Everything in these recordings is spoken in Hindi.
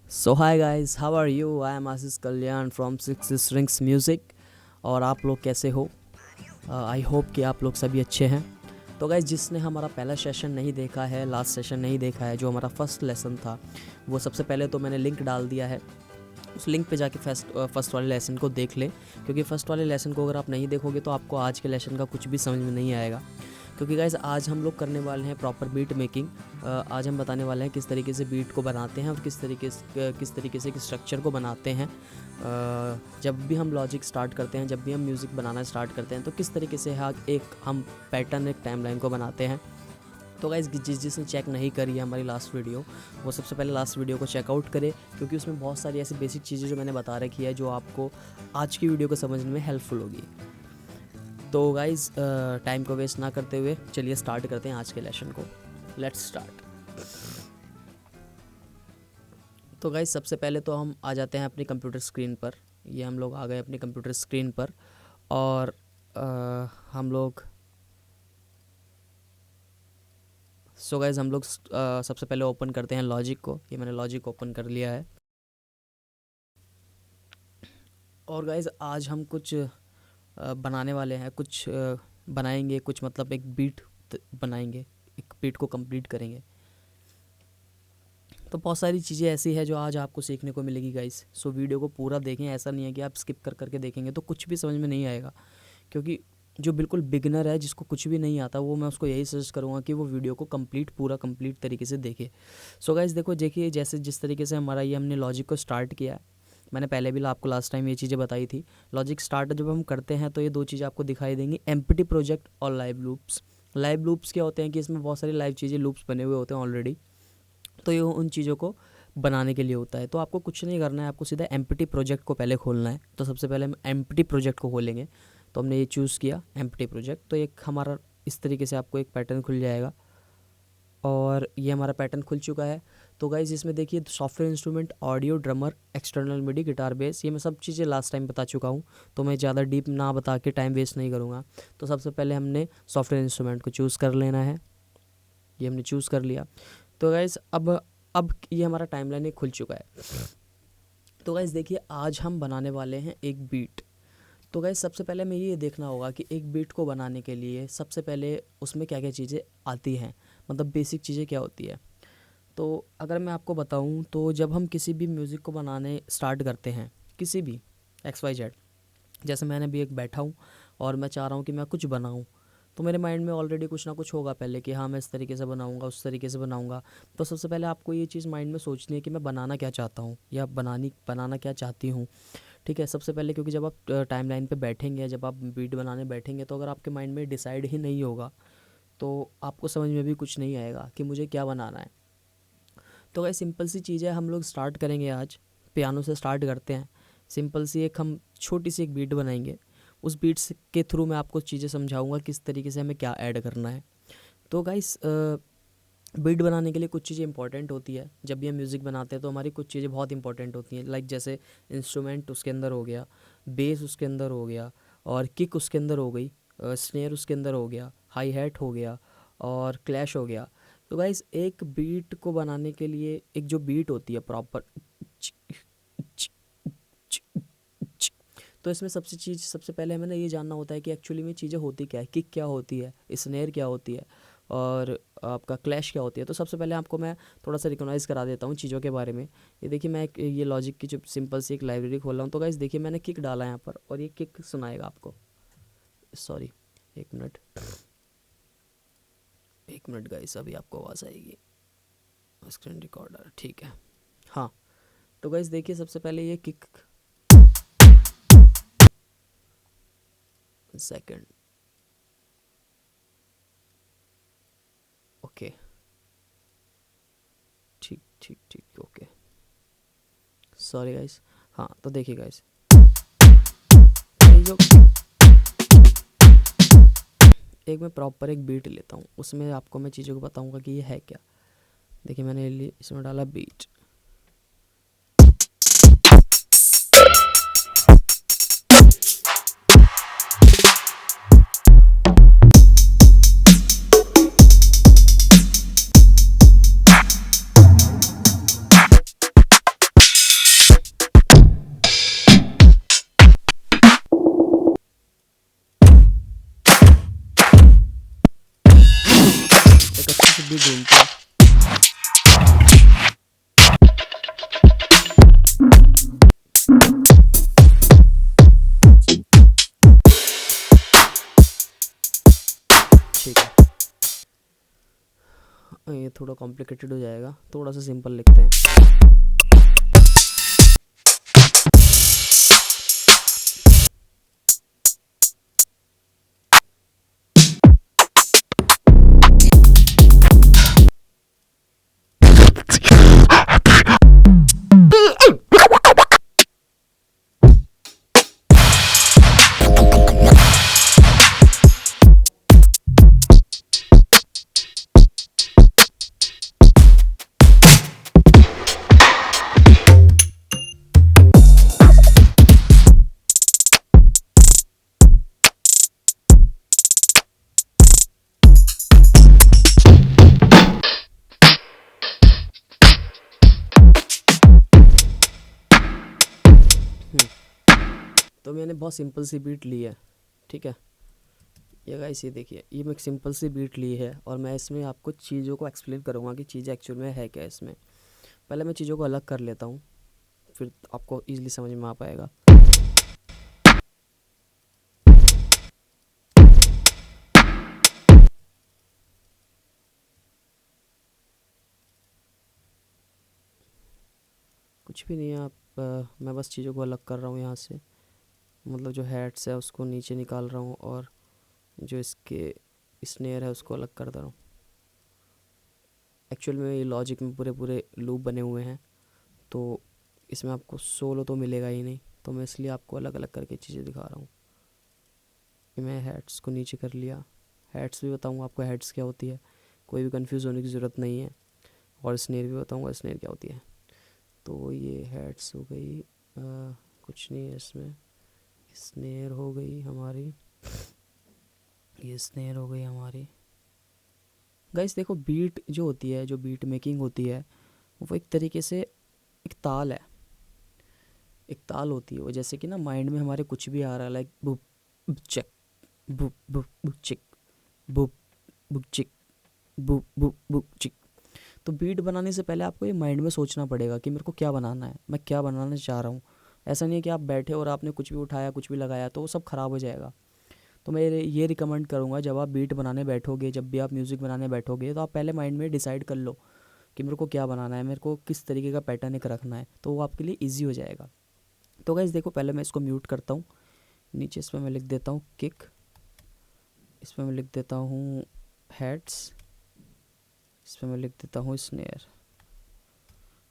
So hi guys, how are you? I am Ashish Kalyan from Six Strings Music. और आप लोग कैसे हो? आई होप कि आप लोग सभी अच्छे हैं। तो गाइस, जिसने हमारा पहला सेशन नहीं देखा है, लास्ट सेशन नहीं देखा है, जो हमारा फर्स्ट लेसन था, वो सबसे पहले तो मैंने लिंक डाल दिया है। उस लिंक पे जाके फर्स्ट वाले लेसन को देख ले, क्योंकि फ़र्स्ट वाले लेसन को अगर आप नहीं देखोगे तो आपको आज के लेसन का कुछ भी समझ में नहीं आएगा। क्योंकि गाइस, आज हम लोग करने वाले हैं प्रॉपर बीट मेकिंग। आज हम बताने वाले हैं किस तरीके से बीट को बनाते हैं और किस तरीके से स्ट्रक्चर को बनाते हैं। जब भी हम लॉजिक स्टार्ट करते हैं, जब भी हम म्यूज़िक बनाना स्टार्ट करते हैं, तो किस तरीके से हम पैटर्न, एक टाइमलाइन को बनाते हैं। तो गाइस, जिसने चेक नहीं करी है हमारी लास्ट वीडियो, वो सबसे पहले लास्ट वीडियो को चेकआउट करे, क्योंकि उसमें बहुत सारी ऐसी बेसिक चीज़ें जो मैंने बता रखी है, जो आपको आज की वीडियो को समझने में हेल्पफुल होगी। तो गाइस, टाइम को वेस्ट ना करते हुए चलिए स्टार्ट करते हैं आज के लेसन को। Let's start. तो गाइस, सबसे पहले तो हम आ जाते हैं अपनी कंप्यूटर स्क्रीन पर। ये हम लोग आ गए अपनी कंप्यूटर स्क्रीन पर, और हम लोग सबसे पहले ओपन करते हैं लॉजिक को। ये मैंने लॉजिक ओपन कर लिया है। और गाइस, आज हम कुछ बनाने वाले हैं, कुछ बनाएंगे, कुछ मतलब एक बीट बनाएंगे, एक बीट को कंप्लीट करेंगे। तो बहुत सारी चीज़ें ऐसी है जो आज आपको सीखने को मिलेगी गाइस। सो वीडियो को पूरा देखें, ऐसा नहीं है कि आप स्किप कर करके देखेंगे तो कुछ भी समझ में नहीं आएगा। क्योंकि जो बिल्कुल बिगिनर है, जिसको कुछ भी नहीं आता, वो मैं उसको यही सजेस्ट करूँगा कि वो वीडियो को पूरा कंप्लीट तरीके से देखे। सो गाइस, देखिए जैसे जिस तरीके से हमारा ये हमने लॉजिक को स्टार्ट किया है, मैंने पहले भी आपको लास्ट टाइम ये चीज़ें बताई थी। लॉजिक स्टार्ट जब हम करते हैं तो ये दो चीज़ें आपको दिखाई देंगी, एम्प्टी प्रोजेक्ट और लाइव लूप्स। लाइव लूप्स क्या होते हैं कि इसमें बहुत सारी लाइव चीज़ें, लूप्स बने हुए होते हैं ऑलरेडी, तो ये उन चीज़ों को बनाने के लिए होता है। तो आपको कुछ नहीं करना है, आपको सीधा एम्प्टी प्रोजेक्ट को पहले खोलना है। तो सबसे पहले हम एम्प्टी प्रोजेक्ट को खोलेंगे। तो हमने ये चूज़ किया एम्प्टी प्रोजेक्ट। तो एक हमारा इस तरीके से आपको एक पैटर्न खुल जाएगा, और ये हमारा पैटर्न खुल चुका है। तो गाइज, इसमें देखिए software instrument, audio, drummer, external MIDI, guitar, bass, ये मैं सब चीज़ें लास्ट टाइम बता चुका हूँ, तो मैं ज़्यादा डीप ना बता के टाइम वेस्ट नहीं करूँगा। तो सबसे पहले हमने सॉफ्टवेयर इंस्ट्रूमेंट को चूज़ कर लेना है। ये हमने चूज़ कर लिया। तो गाइज, अब ये हमारा टाइमलाइन खुल चुका है। तो गाइज देखिए, आज हम बनाने वाले हैं एक बीट। तो गाइज, सबसे पहले हमें ये देखना होगा कि एक बीट को बनाने के लिए सबसे पहले उसमें क्या क्या चीज़ें आती हैं, मतलब बेसिक चीज़ें क्या होती है। तो अगर मैं आपको बताऊं, तो जब हम किसी भी म्यूज़िक को बनाने स्टार्ट करते हैं, किसी भी XYZ, जैसे मैंने भी एक बैठा हूं और मैं चाह रहा हूं कि मैं कुछ बनाऊं, तो मेरे माइंड में ऑलरेडी कुछ ना कुछ होगा पहले कि हाँ, मैं इस तरीके से बनाऊंगा, उस तरीके से बनाऊंगा। तो सबसे पहले आपको ये चीज़ माइंड में सोचनी है कि मैं बनाना क्या चाहता हूँ, या बनाना क्या चाहती हूँ। ठीक है, सबसे पहले, क्योंकि जब आप टाइमलाइन पे बैठेंगे, जब आप बीट बनाने बैठेंगे, तो अगर आपके माइंड में डिसाइड ही नहीं होगा तो आपको समझ में भी कुछ नहीं आएगा कि मुझे क्या बनाना है। तो गाइस, सिंपल सी चीज़ है, हम लोग स्टार्ट करेंगे आज पियानो से स्टार्ट करते हैं। सिंपल सी हम छोटी सी एक बीट बनाएंगे। उस बीट के थ्रू मैं आपको चीज़ें समझाऊंगा किस तरीके से हमें क्या ऐड करना है। तो गाइस, बीट बनाने के लिए कुछ चीज़ें इंपॉर्टेंट होती है। जब भी हम म्यूज़िक बनाते हैं तो हमारी कुछ चीज़ें बहुत इंपॉर्टेंट होती हैं, लाइक जैसे इंस्ट्रूमेंट उसके अंदर हो गया, बेस उसके अंदर हो गया, और किक उसके अंदर हो गई, स्नेयर उसके अंदर हो गया, हाई हैट हो गया, और क्लैश हो गया। तो गाइस, एक बीट को बनाने के लिए एक जो बीट होती है प्रॉपर, तो इसमें सबसे पहले हमें ना ये जानना होता है कि एक्चुअली में चीज़ें होती क्या है, किक क्या होती है, स्नेयर क्या होती है, और आपका क्लैश क्या होती है। तो सबसे पहले आपको मैं थोड़ा सा रिकॉग्नाइज़ करा देता हूँ चीज़ों के बारे में। ये देखिए, मैं ये लॉजिक की जो सिंपल सी एक लाइब्रेरी खोल रहा हूँ। तो गाइस देखिए, मैंने किक डाला है यहाँ पर, और ये किक सुनाएगा आपको। सॉरी, एक मिनट गाइस, अभी आपको आवाज़ आएगी। स्क्रीन रिकॉर्डर, ठीक है, हाँ। तो गाइस देखिए, सबसे पहले ये किक, सेकंड, ओके, ठीक, ओके, सॉरी गाइस। हाँ, तो देखिए गाइस, जो एक मैं प्रॉपर एक बीट लेता हूँ, उसमें आपको मैं चीज़ों को बताऊँगा कि ये है क्या। देखिए, मैंने इसमें डाला बीट। बीट ढूंढते हैं। ठीक है, ये थोड़ा कॉम्प्लिकेटेड हो जाएगा, थोड़ा सा सिंपल लिखते हैं। तो मैंने बहुत सिंपल सी बीट ली है, ठीक है। ये गाइस ये देखिए, ये मैं एक सिंपल सी बीट ली है और मैं इसमें आपको चीज़ों को एक्सप्लेन करूँगा कि चीज़ें एक्चुअल में है क्या इसमें। पहले मैं चीज़ों को अलग कर लेता हूँ, फिर आपको ईजिली समझ में आ पाएगा। कुछ भी नहीं है, मैं बस चीज़ों को अलग कर रहा हूँ यहाँ से, मतलब जो हेड्स है उसको नीचे निकाल रहा हूँ और जो इसके स्नेयर है उसको अलग कर दे रहा हूँ। एक्चुअल में ये लॉजिक में पूरे पूरे लूप बने हुए हैं, तो इसमें आपको सोलो तो मिलेगा ही नहीं, तो मैं इसलिए आपको अलग अलग करके चीज़ें दिखा रहा हूँ। मैं हेड्स को नीचे कर लिया, हेड्स भी बताऊँगा आपको हेड्स क्या होती है, कोई भी कंफ्यूज होने की ज़रूरत नहीं है, और स्नेयर भी बताऊँगा स्नेयर क्या होती है। तो ये हेड्स हो गई, कुछ नहीं है इसमें। स्नेयर हो गई हमारी, ये स्नेयर हो गई हमारी। गाइस देखो, बीट जो होती है, जो बीट मेकिंग होती है, वो एक तरीके से एक ताल है, एक ताल होती है वो। जैसे कि ना माइंड में हमारे कुछ भी आ रहा है, लाइक बुप चेक बुप बुप बुप चिक बुप बुप चिक बुप बुप बुप चिक। तो बीट बनाने से पहले आपको ये माइंड में सोचना पड़ेगा कि मेरे को क्या बनाना है, मैं क्या बनाना चाह रहा हूँ। ऐसा नहीं है कि आप बैठे और आपने कुछ भी उठाया, कुछ भी लगाया, तो वो सब ख़राब हो जाएगा। तो मैं ये रिकमेंड करूँगा, जब आप बीट बनाने बैठोगे, जब भी आप म्यूज़िक बनाने बैठोगे, तो आप पहले माइंड में डिसाइड कर लो कि मेरे को क्या बनाना है, मेरे को किस तरीके का पैटर्न एक रखना है, तो वो आपके लिए ईजी हो जाएगा। तो गाइस देखो, पहले मैं इसको म्यूट करता हूँ, नीचे इसमें मैं लिख देता हूँ किक, इसमें मैं लिख देता हूँ हेड्स, इसमें मैं लिख देता हूँ स्नेयर।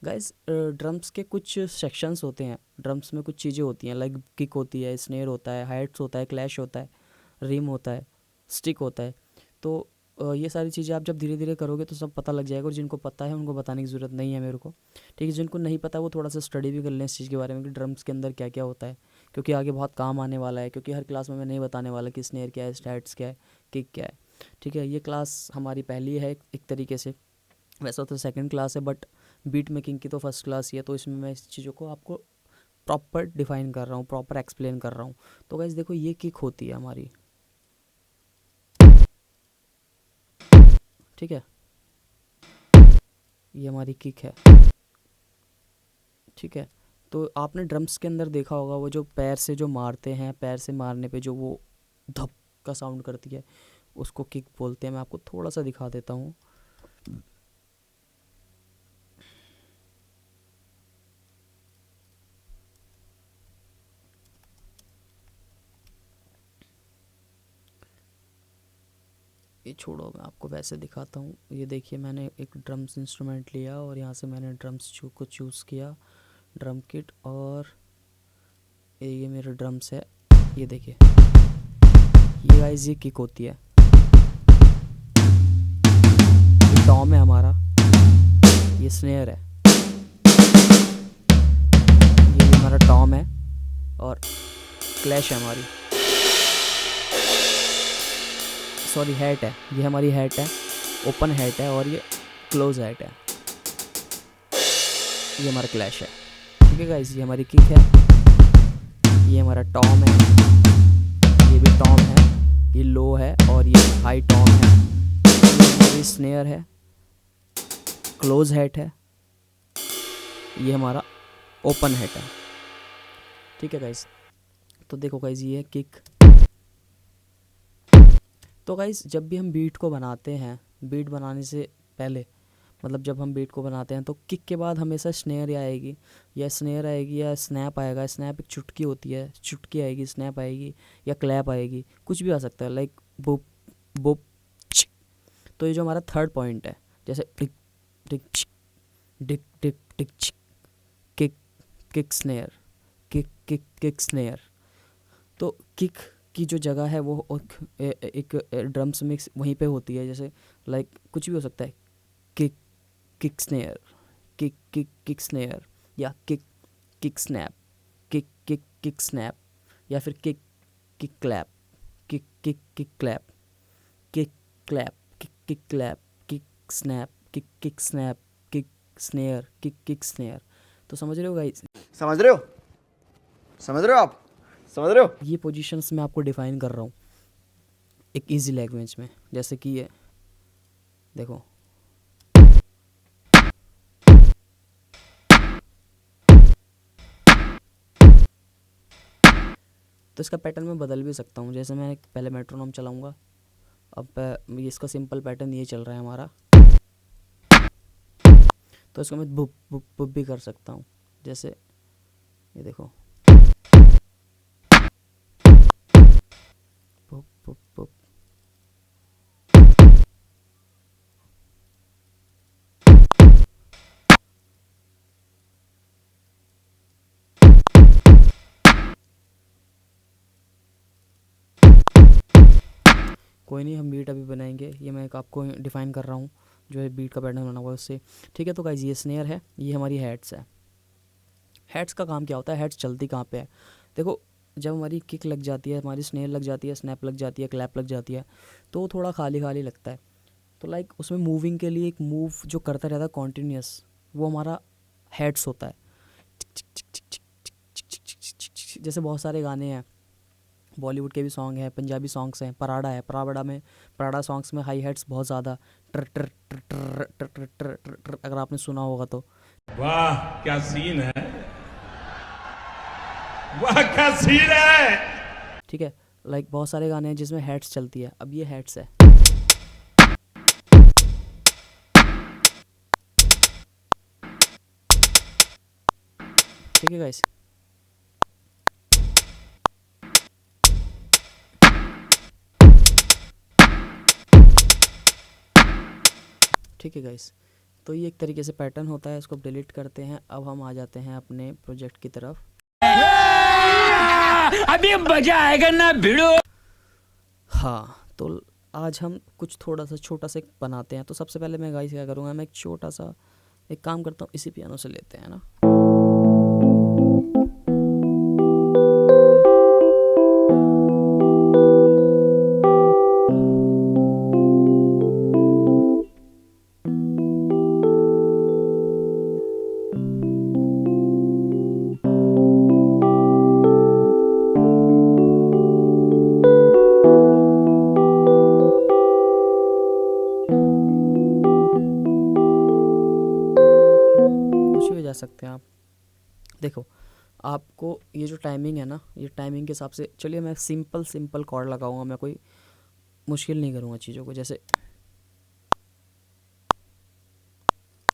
गाइस ड्रम्स के कुछ सेक्शंस होते हैं, ड्रम्स में कुछ चीज़ें होती हैं, लाइक किक होती है, स्नेयर होता है, हाइट्स होता है, क्लैश होता है, रिम होता है, स्टिक होता है। तो ये सारी चीज़ें आप जब धीरे धीरे करोगे तो सब पता लग जाएगा, और जिनको पता है उनको बताने की ज़रूरत नहीं है मेरे को, ठीक है। जिनको नहीं पता वो थोड़ा सा स्टडी भी कर लें इस चीज़ के बारे में कि ड्रम्स के अंदर क्या क्या होता है, क्योंकि आगे बहुत काम आने वाला है। क्योंकि हर क्लास में मैं नहीं बताने वाला कि स्नेयर क्या है, स्टैट्स क्या है, किक क्या है, ठीक है। ये क्लास हमारी पहली है एक तरीके से, वैसा तो सेकंड क्लास है, बट बीट मेकिंग की तो फर्स्ट क्लास ही है। तो इसमें मैं इस चीज़ों को आपको प्रॉपर डिफाइन कर रहा हूँ, प्रॉपर एक्सप्लेन कर रहा हूँ। तो गाइस देखो, ये किक होती है हमारी, ठीक है, ये हमारी किक है, ठीक है। तो आपने ड्रम्स के अंदर देखा होगा, वो जो पैर से जो मारते हैं, पैर से मारने पे जो वो धप का साउंड करती है, उसको किक बोलते हैं। मैं आपको थोड़ा सा दिखा देता हूँ। ये छोड़ो, मैं आपको वैसे दिखाता हूँ। ये देखिए, मैंने एक ड्रम्स इंस्ट्रूमेंट लिया और यहाँ से मैंने ड्रम्स को चूज़ किया, ड्रम किट, और ये मेरे ड्रम्स है। ये देखिए, ये गाइस ये किक होती है, ये टॉम है हमारा, ये स्नेयर है, ये हमारा टॉम है, और क्लैश है हमारी, सॉरी हैट है, ये हमारी हैट है, ओपन हैट है, और ये क्लोज हैट है, ये हमारा क्लैश है, ठीक है गाइस। ये हमारी किक है, ये हमारा टॉम है, ये भी टॉम है, ये लो है, और ये हाई टॉम है, ये स्नेयर है, क्लोज हैट है, ये हमारा ओपन हैट है। ठीक है गाइस, तो देखो गाइस ये है किक। तो गाइस जब भी हम बीट को बनाते हैं, बीट बनाने से पहले मतलब जब हम बीट को बनाते हैं तो किक के बाद हमेशा स्नेयर आएगी या स्नैप आएगा। स्नैप एक चुटकी होती है, चुटकी आएगी, स्नैप आएगी या क्लैप आएगी, कुछ भी आ सकता है, लाइक बुप बुप। तो ये जो हमारा थर्ड पॉइंट है, जैसे टिक टिक डिक tick tick, kick kick snare, kick kick kick snare. तो किक की जो जगह है वो एक ड्रम्स मिक्स वहीं पे होती है, जैसे लाइक कुछ भी हो सकता है, kick kick snare, kick kick kick snare, या kick kick snap, kick kick kick snap, या फिर kick kick clap, kick kick kick clap, kick clap, kick kick clap, kick snap, kick kick snap, kick snare, kick kick snare. तो समझ रहे हो गाइस? समझ रहे हो? समझ रहे हो आप? समझ रहे हो? ये पोजीशंस मैं आपको डिफाइन कर रहा हूँ एक इजी लैंग्वेज में, जैसे कि ये देखो, तो इसका पैटर्न मैं बदल भी सकता हूँ। जैसे मैं पहले मेट्रोनोम चलाऊँगा, अब इसका सिंपल पैटर्न ये चल रहा है हमारा, तो इसको मैं बुप बुप बुप भी कर सकता हूँ। जैसे ये देखो, बुप बुप बुप। कोई नहीं, हम बीट अभी बनाएंगे, ये मैं एक आपको डिफाइन कर रहा हूँ जो है बीट का पैटर्न बना हुआ है उससे। ठीक है, तो गाइस ये स्नेयर है, ये हमारी हेड्स है। हेड्स का काम क्या होता है, हेड्स चलती कहाँ पे है? देखो, जब हमारी किक लग जाती है, हमारी स्नेयर लग जाती है, स्नैप लग जाती है, क्लैप लग जाती है, तो थोड़ा खाली खाली लगता है। तो लाइक उसमें मूविंग के लिए एक मूव जो करता रहता है कॉन्टीन्यूस, वो हमारा हेड्स होता है। जैसे बहुत सारे गाने हैं, बॉलीवुड के भी सॉन्ग हैं, पंजाबी सॉन्ग्स हैं, पराडा है, पराडा सॉन्ग्स में हाई हेड्स बहुत ज़्यादा टर टर टर टर टर टर टर टर टर, अगर आपने सुना होगा तो। वाह क्या सीन है, वाह क्या सीन है। ठीक है, लाइक बहुत सारे गाने हैं जिसमें हेड्स चलती है। अब ये हेड्स है, ठीक है गाइस। ठीक है गाइस, तो ये एक तरीके से पैटर्न होता है, इसको डिलीट करते हैं। अब हम आ जाते हैं अपने प्रोजेक्ट की तरफ। अभी मजा आएगा ना भिड़ो। हाँ, तो आज हम कुछ थोड़ा सा छोटा सा बनाते हैं। तो सबसे पहले मैं गाइस क्या करूँगा, मैं एक छोटा सा एक काम करता हूँ, इसी पियानो से लेते हैं ना। सकते हैं आप। देखो, आपको ये जो टाइमिंग है ना, ये टाइमिंग के हिसाब से चलिए मैं सिंपल कॉर्ड लगाऊंगा, मैं कोई मुश्किल नहीं करूँगा चीज़ों को। जैसे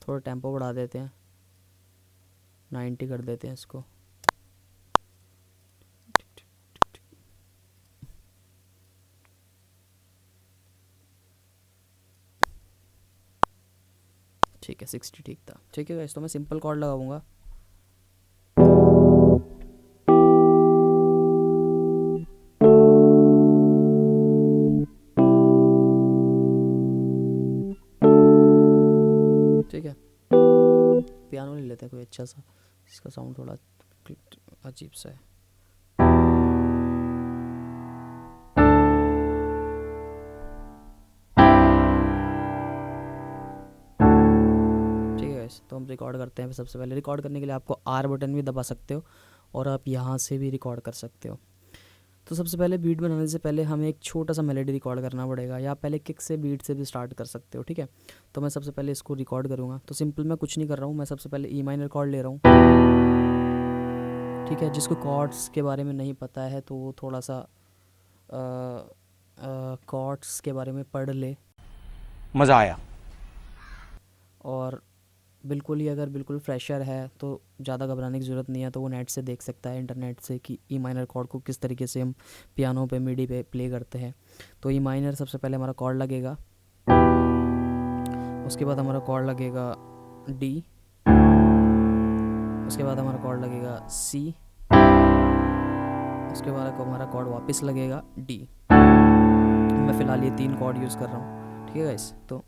थोड़ा टेम्पो बढ़ा देते हैं, 90 कर देते हैं इसको। ठीक है, 60 ठीक था। ठीक है गाइस, तो मैं सिंपल कॉर्ड लगाऊंगा। ठीक है, पियानो ले लेते हैं कोई अच्छा सा, इसका साउंड थोड़ा अजीब सा है। ठीक है गाइस, तो हम रिकॉर्ड करते हैं। सबसे पहले रिकॉर्ड करने के लिए आपको आर बटन भी दबा सकते हो और आप यहाँ से भी रिकॉर्ड कर सकते हो। तो सबसे पहले बीट बनाने से पहले हमें एक छोटा सा मेलोडी रिकॉर्ड करना पड़ेगा, या आप पहले किक से बीट से भी स्टार्ट कर सकते हो, ठीक है। तो मैं सबसे पहले इसको रिकॉर्ड करूँगा। तो सिंपल मैं कुछ नहीं कर रहा हूँ, मैं सबसे पहले ई माइनर कॉर्ड ले रहा हूँ, ठीक है। जिसको कॉर्ड्स के बारे में नहीं पता है तो वो थोड़ा सा कॉर्ड्स के बारे में पढ़ ले। मज़ा आया। और बिल्कुल ही अगर बिल्कुल फ्रेशर है तो ज़्यादा घबराने की ज़रूरत नहीं है, तो वो नेट से देख सकता है, इंटरनेट से, कि ई माइनर कॉर्ड को किस तरीके से हम पियानो पे मिडी पे प्ले करते हैं। तो ई माइनर सबसे पहले हमारा कॉर्ड लगेगा, उसके बाद हमारा कॉर्ड लगेगा डी, उसके बाद हमारा कॉर्ड लगेगा सी, उसके बाद हमारा कॉर्ड वापस लगेगा डी। मैं फ़िलहाल ये 3 कॉर्ड यूज़ कर रहा हूँ, ठीक है गाइस। तो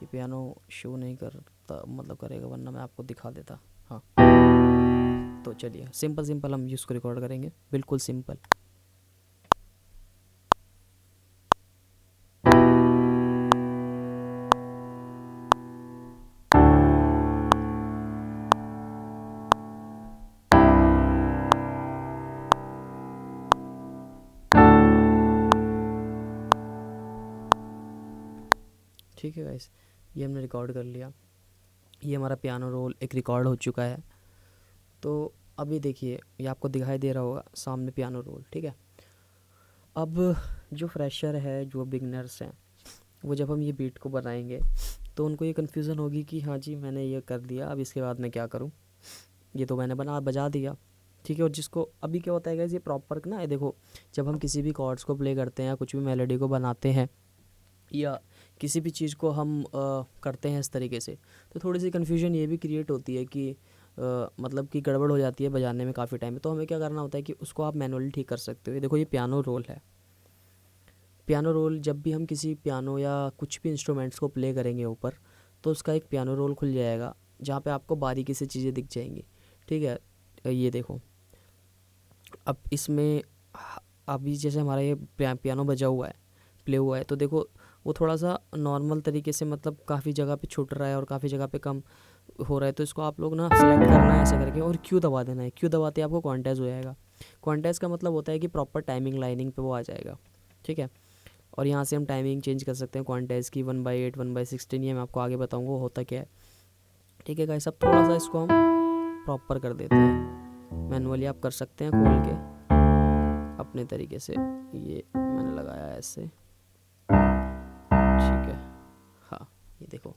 ये पियानो शो नहीं करता, मतलब करेगा, वरना मैं आपको दिखा देता। हाँ, तो चलिए सिंपल सिंपल हम इसको रिकॉर्ड करेंगे, बिल्कुल सिंपल। ठीक है गाइस, ये हमने रिकॉर्ड कर लिया। ये हमारा पियानो रोल एक रिकॉर्ड हो चुका है। तो अभी देखिए, ये आपको दिखाई दे रहा होगा सामने पियानो रोल, ठीक है। अब जो फ्रेशर है, जो बिगनर्स हैं, वो जब हम ये बीट को बनाएंगे तो उनको ये कन्फ्यूज़न होगी कि हाँ जी मैंने ये कर दिया, अब इसके बाद मैं क्या करूँ, ये तो मैंने बजा दिया, ठीक है। और जिसको अभी क्या होता है गाइस, ये प्रॉपर ना, ये देखो, जब हम किसी भी कॉर्ड्स को प्ले करते हैं या कुछ भी मेलोडी को बनाते हैं या किसी भी चीज़ को हम करते हैं इस तरीके से, तो थोड़ी सी कन्फ्यूजन ये भी क्रिएट होती है कि मतलब कि गड़बड़ हो जाती है बजाने में काफ़ी टाइम में। तो हमें क्या करना होता है कि उसको आप मैनुअली ठीक कर सकते हो। ये देखो, ये पियानो रोल है। पियानो रोल, जब भी हम किसी पियानो या कुछ भी इंस्ट्रूमेंट्स को प्ले करेंगे ऊपर, तो उसका एक पियानो रोल खुल जाएगा जहाँ पे आपको बारीकी से चीज़ें दिख जाएंगी, ठीक है। ये देखो, अब इसमें अभी जैसे हमारा ये पियानो बजा हुआ है, प्ले हुआ है, तो देखो वो थोड़ा सा नॉर्मल तरीके से, मतलब काफ़ी जगह पे छूट रहा है और काफ़ी जगह पे कम हो रहा है। तो इसको आप लोग ना सेलेक्ट करना है ऐसे करके, और क्यू दबा देना है। क्यू दबाते आपको क्वांटाइज हो जाएगा। क्वांटाइज का मतलब होता है कि प्रॉपर टाइमिंग लाइनिंग पे वो आ जाएगा, ठीक है। और यहाँ से हम टाइमिंग चेंज कर सकते हैं क्वांटाइज की, 1/8, 1/16, ये मैं आपको आगे बताऊँगा होता क्या है, ठीक है गाइस। अब थोड़ा सा इसको हम प्रॉपर कर देते हैं, मैनुअली आप कर सकते हैं खोल के अपने तरीके से। ये मैंने लगाया है ऐसे, ठीक है। हाँ, ये देखो,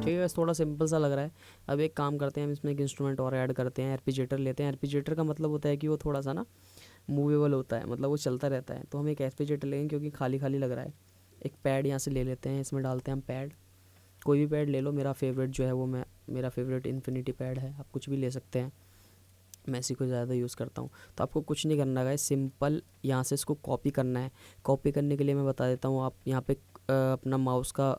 ठीक है। थोड़ा सिंपल सा लग रहा है। अब एक काम करते हैं, हम इसमें एक इंस्ट्रूमेंट और ऐड करते हैं, आर्पेजिएटर लेते हैं। आर्पेजिएटर का मतलब होता है कि वो थोड़ा सा ना मूवेबल होता है, मतलब वो चलता रहता है। तो हम एक आर्पेजिएटर लेंगे क्योंकि खाली खाली लग रहा है। एक पैड यहाँ से ले लेते हैं, इसमें डालते हैं हम पैड, कोई भी पैड ले लो। मेरा फेवरेट जो है वो मेरा फेवरेट इन्फिनिटी पैड है, आप कुछ भी ले सकते हैं, मैं इसी को ज़्यादा यूज़ करता हूँ। तो आपको कुछ नहीं करना है, सिंपल यहाँ से इसको कॉपी करना है। कॉपी करने के लिए मैं बता देता हूँ, आप यहाँ पे अपना माउस का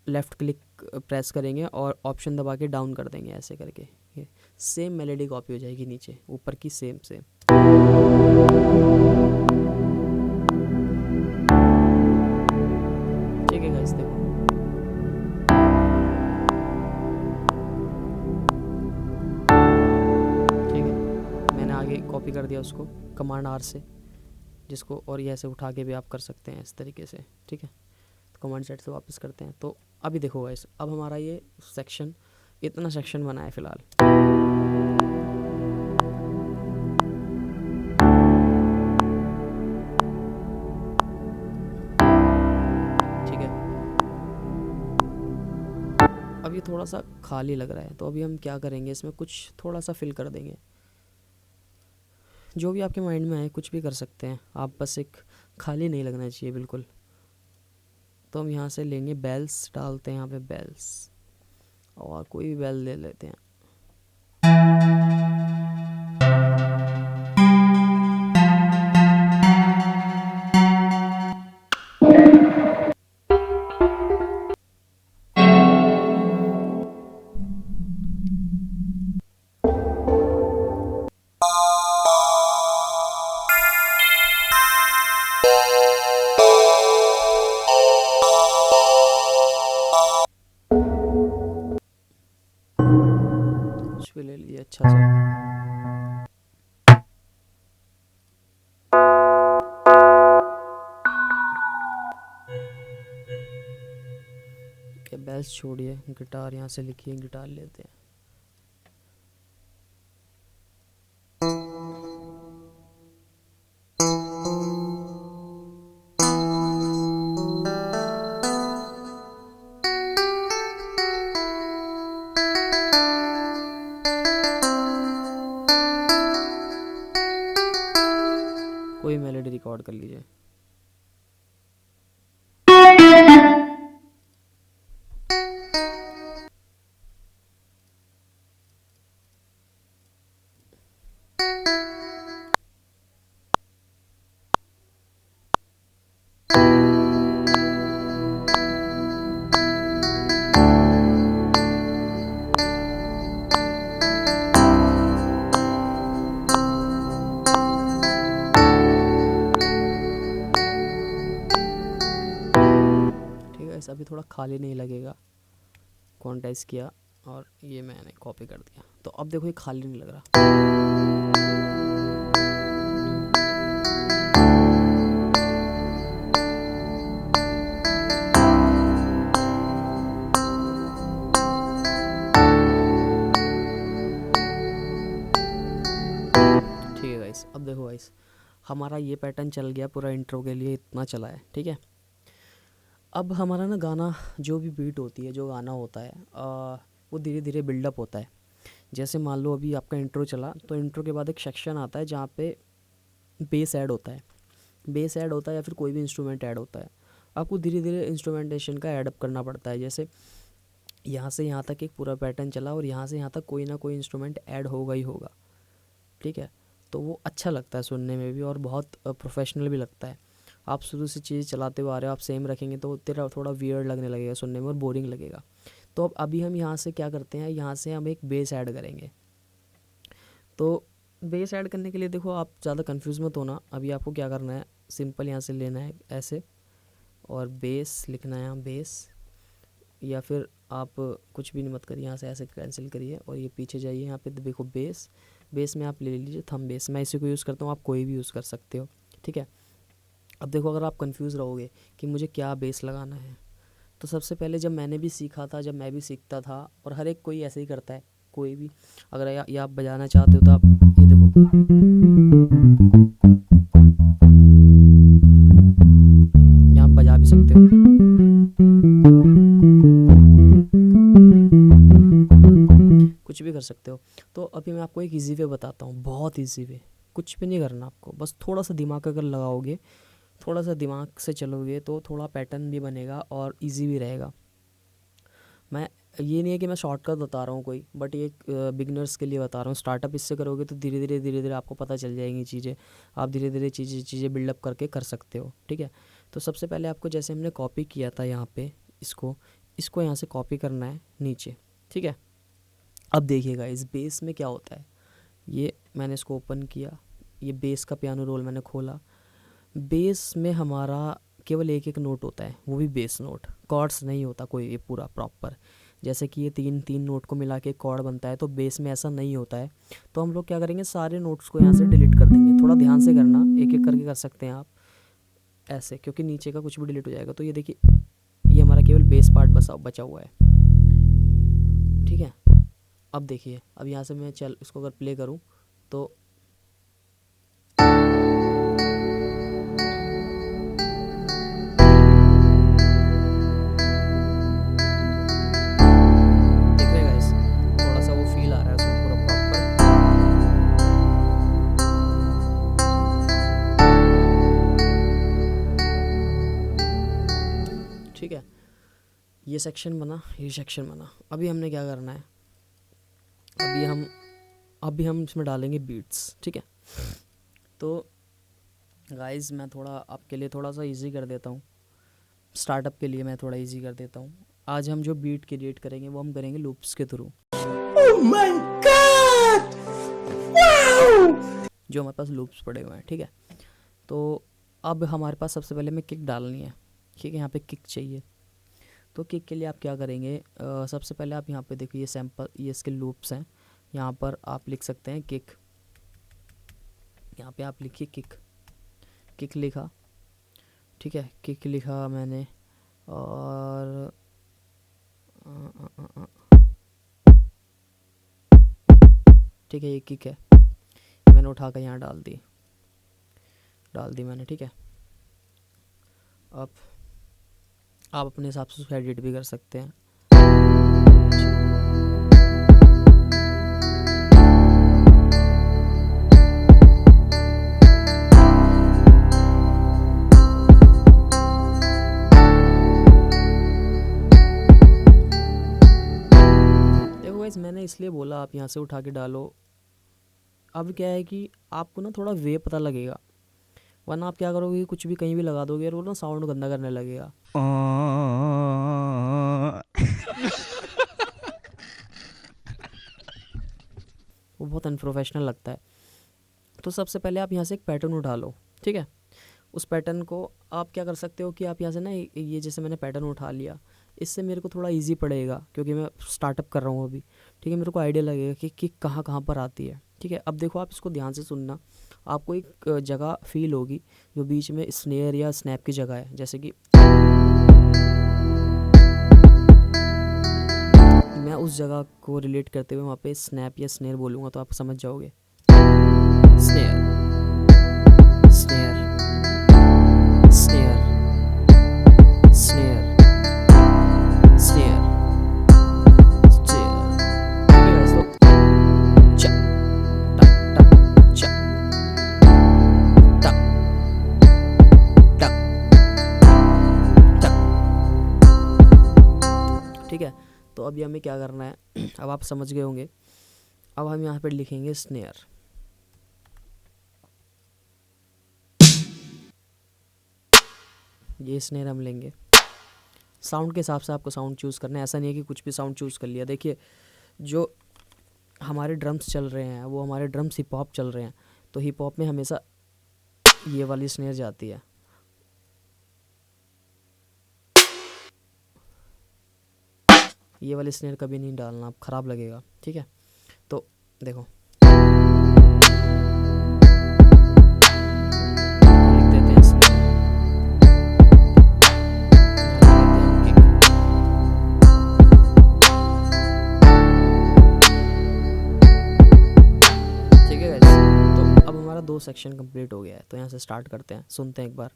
लेफ़्ट क्लिक प्रेस करेंगे और ऑप्शन दबा के डाउन कर देंगे ऐसे करके, ये सेम मेलोडी कॉपी हो जाएगी नीचे ऊपर की, सेम। ठीक है गाइस, देखो, ठीक है, मैंने आगे कॉपी कर दिया उसको कमांड R से, जिसको, और ये ऐसे उठा के भी आप कर सकते हैं इस तरीके से, ठीक है। तो कमांड सेट से वापस करते हैं। तो अभी देखो गाइस, अब हमारा ये सेक्शन, इतना सेक्शन बना है फ़िलहाल, ठीक है। अब ये थोड़ा सा खाली लग रहा है, तो अभी हम क्या करेंगे, इसमें कुछ थोड़ा सा फिल कर देंगे। जो भी आपके माइंड में आए कुछ भी कर सकते हैं आप, बस एक खाली नहीं लगना चाहिए बिल्कुल। तो हम यहाँ से लेंगे बेल्स, डालते हैं यहाँ पे बेल्स, और कोई भी बेल ले लेते हैं। लीजिए अच्छा सा। ये बेल्स छोड़िए, गिटार यहाँ से लिखिए, गिटार लेते हैं। कोई मेलोडी रिकॉर्ड कर लीजिए। ठीक है, अभी थोड़ा खाली नहीं लगेगा, क्वांटाइज किया और ये मैंने कॉपी कर दिया, तो अब देखो ये खाली नहीं लग रहा। ठीक है गाइस, अब देखो गाइस, हमारा ये पैटर्न चल गया पूरा इंट्रो के लिए, इतना चला है। ठीक है, अब हमारा ना गाना जो भी बीट होती है, जो गाना होता है वो धीरे धीरे बिल्डअप होता है। जैसे मान लो अभी आपका इंट्रो चला, तो इंट्रो के बाद एक सेक्शन आता है जहाँ पे बेस ऐड होता है, बेस ऐड होता है या फिर कोई भी इंस्ट्रूमेंट ऐड होता है। आपको धीरे धीरे इंस्ट्रूमेंटेशन का ऐडअप करना पड़ता है। जैसे यहाँ से यहाँ तक एक पूरा पैटर्न चला और यहाँ से यहाँ तक कोई ना कोई इंस्ट्रूमेंट ऐड होगा ही होगा। ठीक है, तो वो अच्छा लगता है सुनने में भी और बहुत प्रोफेशनल भी लगता है। आप शुरू से चीज़ चलाते हुए आ रहे हो, आप सेम रखेंगे तो तेरा थोड़ा वियर्ड लगने लगेगा सुनने में और बोरिंग लगेगा। तो अब अभी हम यहाँ से क्या करते हैं, यहाँ से हम एक बेस ऐड करेंगे। तो बेस ऐड करने के लिए देखो, आप ज़्यादा कंफ्यूज मत होना। अभी आपको क्या करना है, सिंपल यहाँ से लेना है ऐसे और बेस लिखना है यहाँ बेस, या फिर आप कुछ भी नहीं मत करिए, यहाँ से ऐसे कैंसिल करिए और ये पीछे जाइए, यहाँ पे देखो बेस, बेस में आप ले लीजिए थंब बेस। मैं इसी को यूज़ करता हूँ, आप कोई भी यूज़ कर सकते हो। ठीक है, अब देखो अगर आप कंफ्यूज रहोगे कि मुझे क्या बेस लगाना है, तो सबसे पहले जब मैंने भी सीखा था, जब मैं भी सीखता था, और हर एक कोई ऐसे ही करता है, कोई भी अगर या आप बजाना चाहते हो तो आप ये देखो यहाँ बजा भी सकते हो। कुछ भी कर सकते हो। तो अभी मैं आपको एक इजी वे बताता हूँ, बहुत इजी वे। कुछ भी नहीं करना आपको, बस थोड़ा सा दिमाग अगर लगाओगे, थोड़ा सा दिमाग से चलोगे तो थोड़ा पैटर्न भी बनेगा और इजी भी रहेगा। मैं ये नहीं है कि मैं शॉर्टकट बता रहा हूँ कोई, बट ये बिगनर्स के लिए बता रहा हूँ। स्टार्टअप इससे करोगे तो धीरे धीरे आपको पता चल जाएंगी चीज़ें, आप धीरे धीरे चीज़ें बिल्डअप करके कर सकते हो। ठीक है, तो सबसे पहले आपको जैसे हमने कॉपी किया था यहाँ पे, इसको यहाँ से कॉपी करना है नीचे। ठीक है, अब देखिएगा इस बेस में क्या होता है। ये मैंने इसको ओपन किया, ये बेस का पियानो रोल मैंने खोला। बेस में हमारा केवल एक एक नोट होता है, वो भी बेस नोट, कॉर्ड्स नहीं होता कोई ये पूरा प्रॉपर। जैसे कि ये तीन तीन नोट को मिला के कॉर्ड बनता है, तो बेस में ऐसा नहीं होता है। तो हम लोग क्या करेंगे, सारे नोट्स को यहाँ से डिलीट कर देंगे। थोड़ा ध्यान से करना, एक एक करके कर सकते हैं आप ऐसे, क्योंकि नीचे का कुछ भी डिलीट हो जाएगा। तो ये देखिए, ये हमारा केवल बेस पार्ट बचा हुआ है। ठीक है, अब देखिए, अब यहाँ से मैं इसको अगर प्ले करूँ तो देख रहे गाइस, थोड़ा सा वो फील आ रहा है उसमें पूरा प्रॉपर। ठीक है, ये सेक्शन बना, ये सेक्शन बना। अभी हमने क्या करना है, अभी हम इसमें डालेंगे बीट्स। ठीक है, तो गाइस मैं थोड़ा आपके लिए थोड़ा सा इजी कर देता हूँ, स्टार्टअप के लिए मैं थोड़ा इजी कर देता हूँ। आज हम जो बीट क्रिएट करेंगे वो हम करेंगे लूप्स के थ्रू। जो हमारे पास लूप्स पड़े हुए हैं। ठीक है, तो अब हमारे पास सबसे पहले में किक डालनी है। ठीक है, यहाँ पे किक चाहिए। तो किक के लिए आप क्या करेंगे, सबसे पहले आप यहाँ पे देखिए, ये सैम्पल, ये इसके लूप्स हैं। यहाँ पर आप लिख सकते हैं किक, यहाँ पे आप लिखिए किक, किक लिखा, ठीक है, किक लिखा मैंने, और ठीक है, ये किक है, मैंने उठा कर यहाँ डाल दी मैंने, ठीक है। अब आप अपने हिसाब से उसको एडिट भी कर सकते हैं। देखो गाइस, मैंने इसलिए बोला आप यहाँ से उठा के डालो। अब क्या है कि आपको ना थोड़ा वे पता लगेगा, वरना आप क्या करोगे, कुछ भी कहीं भी लगा दोगे और वो ना साउंड गंदा करने लगेगा। वो बहुत अनप्रोफेशनल लगता है। तो सबसे पहले आप यहाँ से एक पैटर्न उठा लो, ठीक है। उस पैटर्न को आप क्या कर सकते हो कि आप यहाँ से ना ये जैसे मैंने पैटर्न उठा लिया, इससे मेरे को थोड़ा इजी पड़ेगा क्योंकि मैं स्टार्टअप कर रहा हूँ अभी, ठीक है। मेरे को आइडिया लगेगा कि कहाँ कहाँ पर आती है, ठीक है। अब देखो आप इसको ध्यान से सुनना, आपको एक जगह फील होगी जो बीच में स्नेयर या स्नैप की जगह है, जैसे कि मैं उस जगह को रिलेट करते हुए वहाँ पे स्नैप या स्नेयर बोलूँगा तो आप समझ जाओगे। Snare, snare, snare, snare, snare, snare, ठीक है गाइस। तो चा टक टक चा टक टक टक, ठीक है। तो अभी हमें क्या करना है, अब आप समझ गए होंगे। अब हम यहाँ पर लिखेंगे स्नेयर, ये स्नेयर हम लेंगे। साउंड के हिसाब से आपको साउंड चूज़ करना है, ऐसा नहीं है कि कुछ भी साउंड चूज़ कर लिया। देखिए जो हमारे ड्रम्स चल रहे हैं वो हमारे ड्रम्स हिप हॉप चल रहे हैं, तो हिप हॉप में हमेशा ये वाली स्नेयर जाती है। ये वाली स्नेयर कभी नहीं डालना, आप ख़राब लगेगा, ठीक है। तो देखो लिख देते हैं snare, यहाँ लिख देते हैं kick। ठीक है गाइस, तो अब हमारा 2 सेक्शन कंप्लीट हो गया है। तो यहाँ से स्टार्ट करते हैं, सुनते हैं एक बार।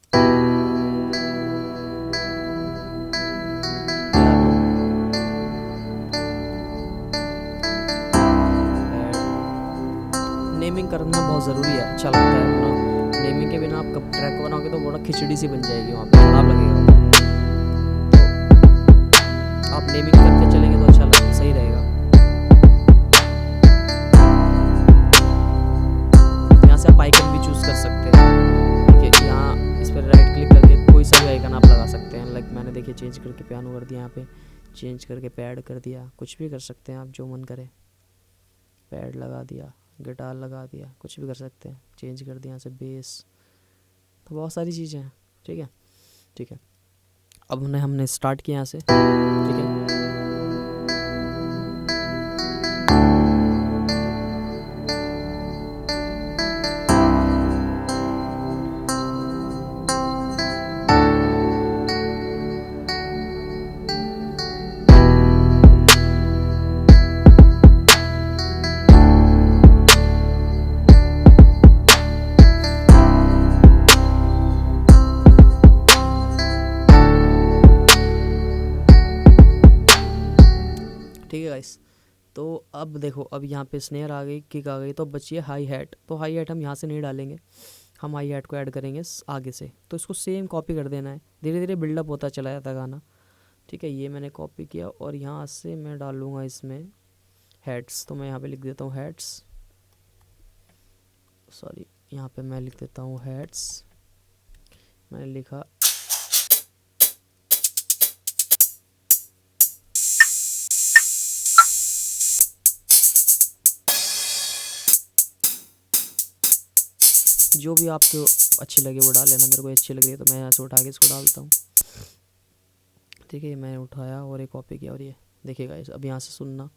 नेमिंग करना बहुत ज़रूरी है, अच्छा लगता है अपना। नेमिंग के बिना आप कब ट्रैक बनाओगे तो बड़ा खिचड़ी सी बन जाएगी, वहाँ पे ख़राब लगेगा। तो आप नेमिंग करके चलेंगे तो अच्छा लग सही रहेगा। यहाँ से आप आइकन भी चूज़ कर सकते हैं, ठीक है। यहाँ इस पर राइट क्लिक करके कोई सा भी आइकन आप लगा सकते हैं। लाइक मैंने देखिए चेंज करके पियानो कर दिया, यहाँ पे चेंज करके पैड कर दिया, कुछ भी कर सकते हैं आप जो मन करे। पैड लगा दिया, गिटार लगा दिया, कुछ भी कर सकते हैं। चेंज कर दिया यहाँ से बेस, तो बहुत सारी चीज़ें हैं, ठीक है, ठीक है। अब हमने स्टार्ट किया यहाँ से, ठीक है। ठीक है गाइस, तो अब देखो, अब यहाँ पे स्नेयर आ गई, किक आ गई, तो अब बची है हाई हैट। तो हाई हैट हम यहाँ से नहीं डालेंगे, हम हाई हैट को ऐड करेंगे आगे से। तो इसको सेम कॉपी कर देना है, धीरे धीरे बिल्डअप होता चला जाता है गाना, ठीक है। ये मैंने कॉपी किया और यहाँ से मैं डालूँगा इसमें हेड्स। तो मैं यहाँ पे लिख देता हूँ हेड्स, सॉरी यहाँ पे मैं लिख देता हूँ हेड्स। मैंने लिखा जो भी आपको अच्छी लगे वो डाल लेना। मेरे को अच्छी लग रही है तो मैं यहाँ से उठा के इसको डालता हूँ, ठीक है। मैंने उठाया और एक कॉपी किया, और ये देखिएगा इस, अब यहाँ से सुनना।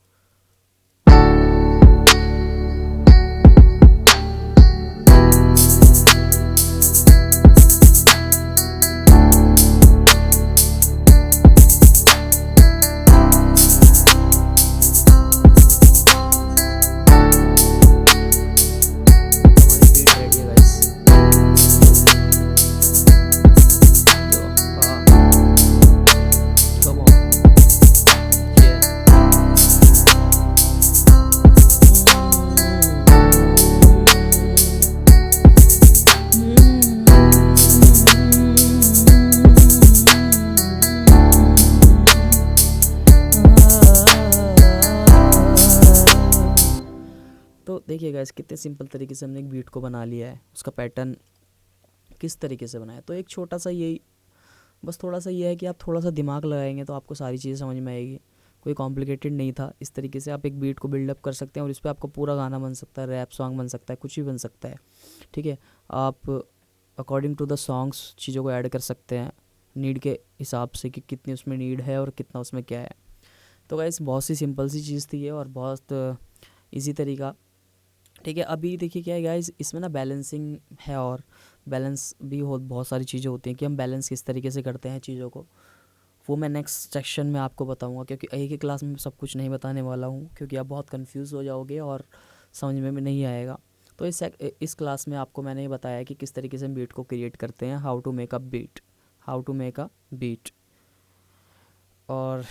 देखिए गाइस कितने सिंपल तरीके से हमने एक बीट को बना लिया है, उसका पैटर्न किस तरीके से बनाया। तो एक छोटा सा यही बस थोड़ा सा ये है कि आप थोड़ा सा दिमाग लगाएंगे तो आपको सारी चीज़ें समझ में आएगी। कोई कॉम्प्लिकेटेड नहीं था। इस तरीके से आप एक बीट को बिल्डअप कर सकते हैं और इस पर आपका पूरा गाना बन सकता है, रैप सॉन्ग बन सकता है, कुछ भी बन सकता है। ठीक है, आप अकॉर्डिंग टू द सॉन्ग्स चीज़ों को ऐड कर सकते हैं नीड के हिसाब से कि कितनी उसमें नीड है और कितना उसमें क्या है। तो गाइस बहुत सी सिंपल सी चीज़ थी ये और बहुत इजी तरीका। ठीक है, अभी देखिए क्या है गाइस, इसमें ना बैलेंसिंग है और बैलेंस भी बहुत सारी चीज़ें होती हैं कि हम बैलेंस किस तरीके से करते हैं चीज़ों को, वो मैं नेक्स्ट सेक्शन में आपको बताऊंगा। क्योंकि एक ही क्लास में सब कुछ नहीं बताने वाला हूँ, क्योंकि आप बहुत कंफ्यूज हो जाओगे और समझ में भी नहीं आएगा। तो इस क्लास में आपको मैंने ये बताया कि किस तरीके से हम बीट को क्रिएट करते हैं, how to make a beat. और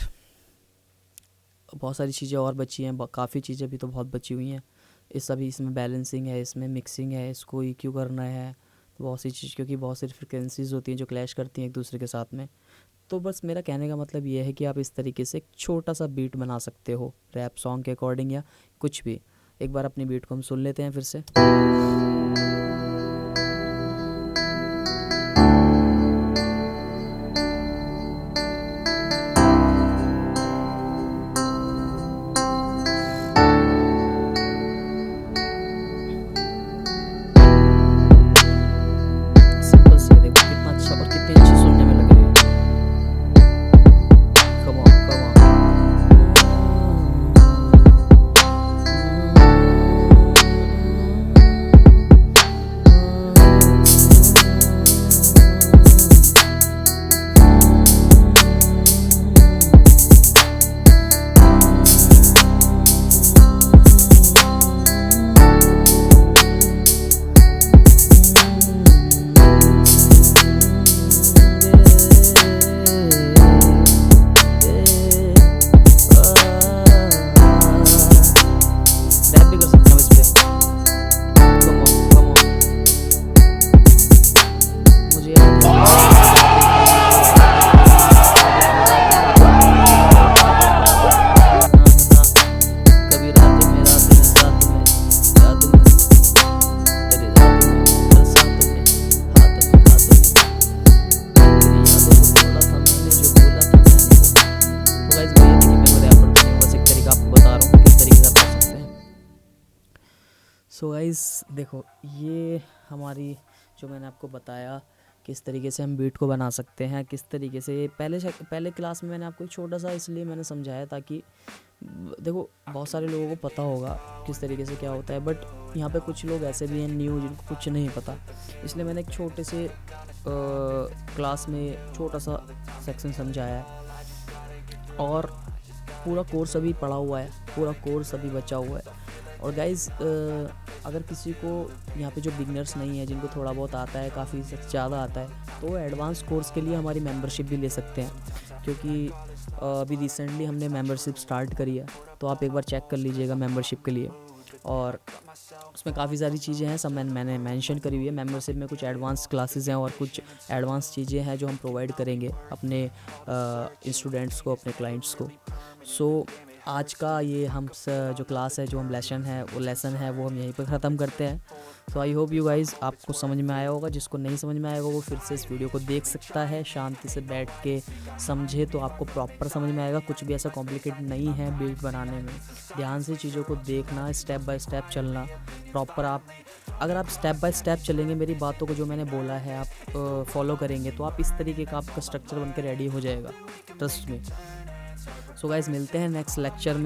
बहुत सारी चीज़ें और बची हैं, काफ़ी चीज़ें भी तो बहुत बची हुई हैं। इसमें बैलेंसिंग है, इसमें मिक्सिंग है, इसको EQ करना है, तो बहुत सी चीज़, क्योंकि बहुत सारी फ्रिक्वेंसीज़ होती हैं जो क्लैश करती हैं एक दूसरे के साथ में। तो बस मेरा कहने का मतलब ये है कि आप इस तरीके से एक छोटा सा बीट बना सकते हो रैप सॉन्ग के अकॉर्डिंग या कुछ भी। एक बार अपनी बीट को हम सुन लेते हैं फिर से। सिंपल सी है, देखो कितना अच्छा और कितनी अच्छी सुनने में लग रही है। Come on, come on. Rap भी कर सकते हैं इस पे। Come on, come on. मुझे याद है कभी रात में साथ में याद में तेरी रात में बरसात में हाथ में तेरी यादों को बोला था मैंने, जो बोला था मैंने वो। तो गाइस वही है कि मैं रैपर तो नहीं, बस एक तरीका आपको बता रहा हूँ किस तरीके से आप कर सकते हैं। सो गाइस देखो, ये हमारी जो मैंने आपको बताया किस तरीके से हम बीट को बना सकते हैं, किस तरीके से पहले क्लास में मैंने आपको एक छोटा सा इसलिए मैंने समझाया ताकि देखो बहुत सारे लोगों को पता होगा किस तरीके से क्या होता है, बट यहाँ पे कुछ लोग ऐसे भी हैं न्यू जिनको कुछ नहीं पता, इसलिए मैंने एक छोटे से क्लास में छोटा सा सेक्शन समझाया है। और पूरा कोर्स अभी पढ़ा हुआ है, पूरा कोर्स अभी बचा हुआ है। और गाइज़ अगर किसी को यहाँ पे जो बिगनर्स नहीं है, जिनको थोड़ा बहुत आता है, काफ़ी ज़्यादा आता है, तो वो एडवांस कोर्स के लिए हमारी मेंबरशिप भी ले सकते हैं। क्योंकि अभी रिसेंटली हमने मेंबरशिप स्टार्ट करी है, तो आप एक बार चेक कर लीजिएगा मेंबरशिप के लिए। और उसमें काफ़ी सारी चीज़ें हैं, सब मैंने मेंशन करी हुई है। मेंबरशिप में कुछ एडवांस क्लासेस हैं और कुछ एडवांस चीज़ें हैं जो हम प्रोवाइड करेंगे अपने स्टूडेंट्स को, अपने क्लाइंट्स को। सो आज का ये जो क्लास है, जो हम लेसन है वो हम यहीं पर ख़त्म करते हैं। सो आई होप यू गाइज़ आपको समझ में आया होगा। जिसको नहीं समझ में आएगा वो फिर से इस वीडियो को देख सकता है, शांति से बैठ के समझे तो आपको प्रॉपर समझ में आएगा। कुछ भी ऐसा कॉम्प्लिकेटेड नहीं है बीट बनाने में। ध्यान से चीज़ों को देखना, स्टेप बाय स्टेप चलना प्रॉपर। अगर आप स्टेप बाय स्टेप चलेंगे, मेरी बातों को जो मैंने बोला है आप फॉलो करेंगे, तो आप इस तरीके का आपका स्ट्रक्चर बन के रेडी हो जाएगा, ट्रस्ट में। सो गाइज़ मिलते हैं नेक्स्ट लेक्चर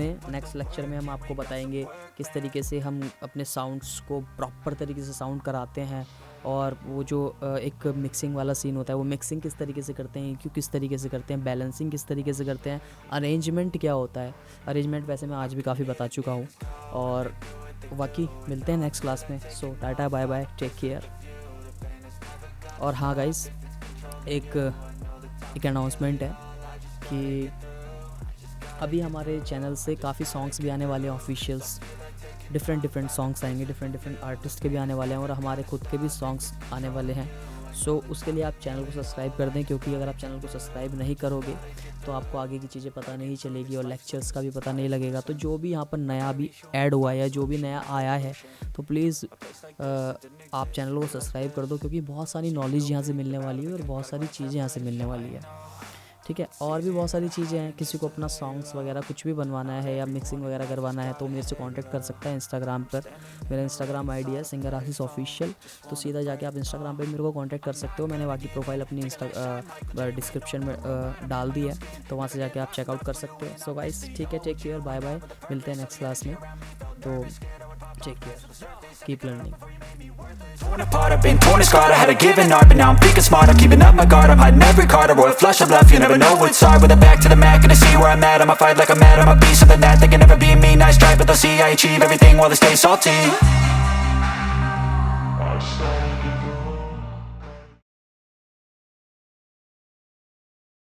में हम आपको बताएंगे किस तरीके से हम अपने साउंड्स को प्रॉपर तरीके से साउंड कराते हैं। और वो जो एक मिक्सिंग वाला सीन होता है, वो मिक्सिंग किस तरीके से करते हैं, EQ किस तरीके से करते हैं, बैलेंसिंग किस तरीके से करते हैं, अरेंजमेंट क्या होता है। अरेंजमेंट वैसे मैं आज भी काफ़ी बता चुका हूँ। और बाकी मिलते हैं नेक्स्ट क्लास में। So tata bye bye, take care. और हाँ गाइज़, एक अनाउंसमेंट है कि अभी हमारे चैनल से काफ़ी सॉन्ग्स भी आने वाले हैं, ऑफिशियल्स डिफरेंट सॉन्ग्स आएंगे, डिफरेंट आर्टिस्ट के भी आने वाले हैं और हमारे खुद के भी सॉन्ग्स आने वाले हैं। सो उसके लिए आप चैनल को सब्सक्राइब कर दें, क्योंकि अगर आप चैनल को सब्सक्राइब नहीं करोगे तो आपको आगे की चीज़ें पता नहीं चलेगी और लेक्चर्स का भी पता नहीं लगेगा। तो जो भी यहाँ पर नया भी ऐड हुआ है या जो भी नया आया है तो प्लीज़ आप चैनल को सब्सक्राइब कर दो, क्योंकि बहुत सारी नॉलेज यहाँ से मिलने वाली है और बहुत सारी चीज़ें यहाँ से मिलने वाली है। ठीक है, और भी बहुत सारी चीज़ें हैं। किसी को अपना सॉन्ग्स वगैरह कुछ भी बनवाना है या मिक्सिंग वगैरह करवाना है तो मेरे से कांटेक्ट कर सकता है इंस्टाग्राम पर। मेरा इंस्टाग्राम आईडी है सिंगर आशीष ऑफिशियल, तो सीधा जाके आप इंस्टाग्राम पे मेरे को कांटेक्ट कर सकते हो। मैंने बाकी प्रोफाइल अपनी डिस्क्रिप्शन में डाल दी है, तो वहाँ से जाके आप चेकआउट कर सकते हो। सो गाइस ठीक है, टेक केयर, बाय बाय, मिलते हैं नेक्स्ट क्लास में। तो take care, keep learning. Torn apart, I've been torn and scarred. I had a given art, but now I'm thinking smart. I'm keeping up my guard, I'm hiding every card. A royal flush of love, you never know what's hard. With a back to the mat, gonna see where I'm at. I'ma fight like I'm mad, I'ma be something that they can never be me. Nice try, but they'll see I achieve everything while they stay salty.